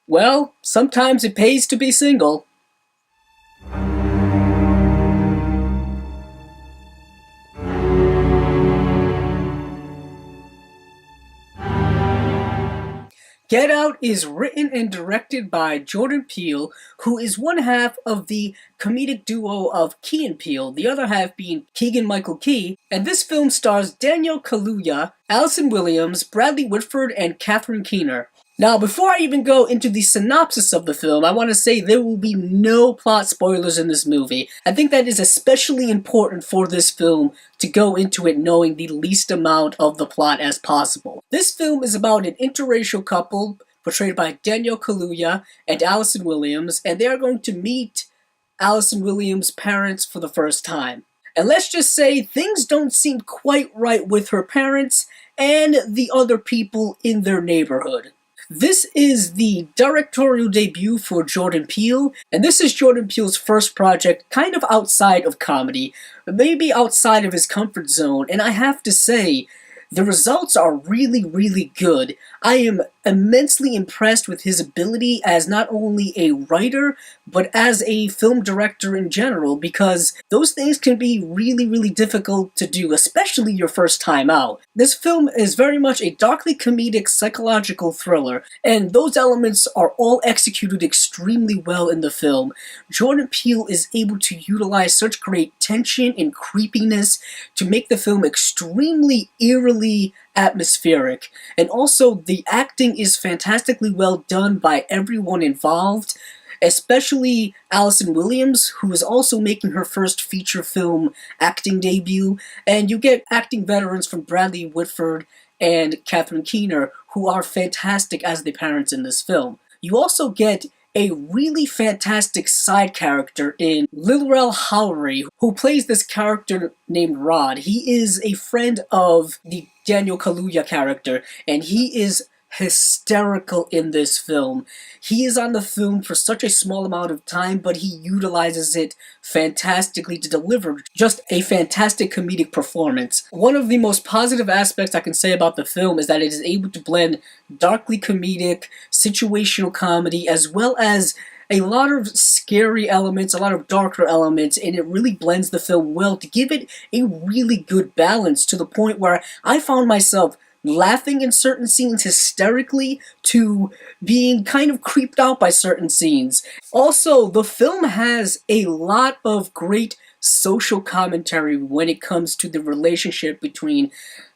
Well, sometimes it pays to be single. Get Out is written and directed by Jordan Peele, who is one half of the comedic duo of Key and Peele, the other half being Keegan-Michael Key, and this film stars Daniel Kaluuya, Allison Williams, Bradley Whitford, and Catherine Keener. Now, before I even go into the synopsis of the film, I want to say there will be no plot spoilers in this movie. I think that is especially important for this film to go into it knowing the least amount of the plot as possible. This film is about an interracial couple portrayed by Daniel Kaluuya and Allison Williams, and they are going to meet Allison Williams' parents for the first time. And let's just say things don't seem quite right with her parents and the other people in their neighborhood. This is the directorial debut for Jordan Peele, and this is Jordan Peele's first project kind of outside of comedy, maybe outside of his comfort zone, and I have to say, the results are really, really good. I am immensely impressed with his ability as not only a writer, but as a film director in general, because those things can be really, really difficult to do, especially your first time out. This film is very much a darkly comedic psychological thriller, and those elements are all executed extremely well in the film. Jordan Peele is able to utilize such great tension and creepiness to make the film extremely eerily atmospheric, and also the acting is fantastically well done by everyone involved, especially Allison Williams, who is also making her first feature film acting debut, and you get acting veterans from Bradley Whitford and Catherine Keener, who are fantastic as the parents in this film. You also get a really fantastic side character in Lil-Rel Howery, who plays this character named Rod. He is a friend of the Daniel Kaluuya character, and he is hysterical in this film. He is on the film for such a small amount of time, but he utilizes it fantastically to deliver just a fantastic comedic performance. One of the most positive aspects I can say about the film is that it is able to blend darkly comedic, situational comedy, as well as a lot of scary elements, a lot of darker elements, and it really blends the film well to give it a really good balance, to the point where I found myself laughing in certain scenes hysterically to being kind of creeped out by certain scenes. Also, the film has a lot of great social commentary when it comes to the relationship between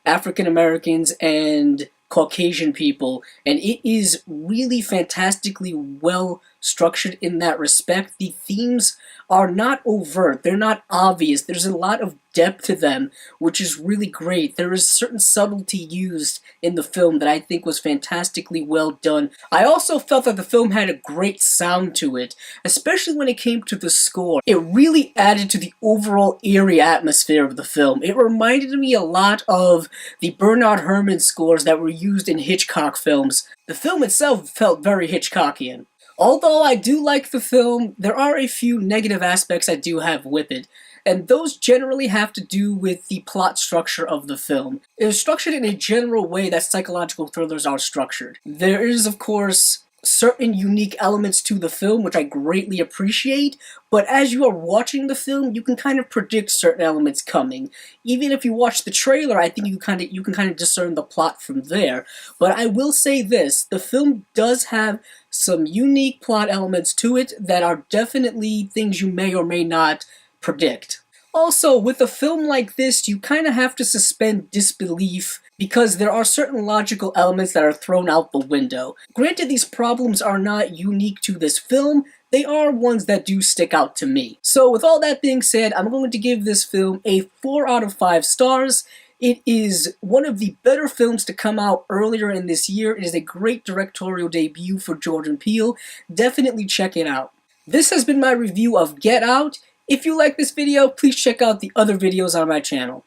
African Americans and Caucasian people, and it is really fantastically well structured in that respect. The themes are not overt, they're not obvious, there's a lot of depth to them, which is really great. There is certain subtlety used in the film that I think was fantastically well done. I also felt that the film had a great sound to it, especially when it came to the score. It really added to the overall eerie atmosphere of the film. It reminded me a lot of the Bernard Herrmann scores that were used in Hitchcock films. The film itself felt very Hitchcockian. Although I do like the film, there are a few negative aspects I do have with it, and those generally have to do with the plot structure of the film. It is structured in a general way that psychological thrillers are structured. There is, of course, certain unique elements to the film, which I greatly appreciate, but as you are watching the film, you can kind of predict certain elements coming. Even if you watch the trailer, I think you can kind of discern the plot from there. But I will say this, the film does have some unique plot elements to it that are definitely things you may or may not predict. Also, with a film like this, you kind of have to suspend disbelief because there are certain logical elements that are thrown out the window. Granted, these problems are not unique to this film, they are ones that do stick out to me. So with all that being said, I'm going to give this film a 4 out of 5 stars. It is one of the better films to come out earlier in this year. It is a great directorial debut for Jordan Peele. Definitely check it out. This has been my review of Get Out. If you like this video, please check out the other videos on my channel.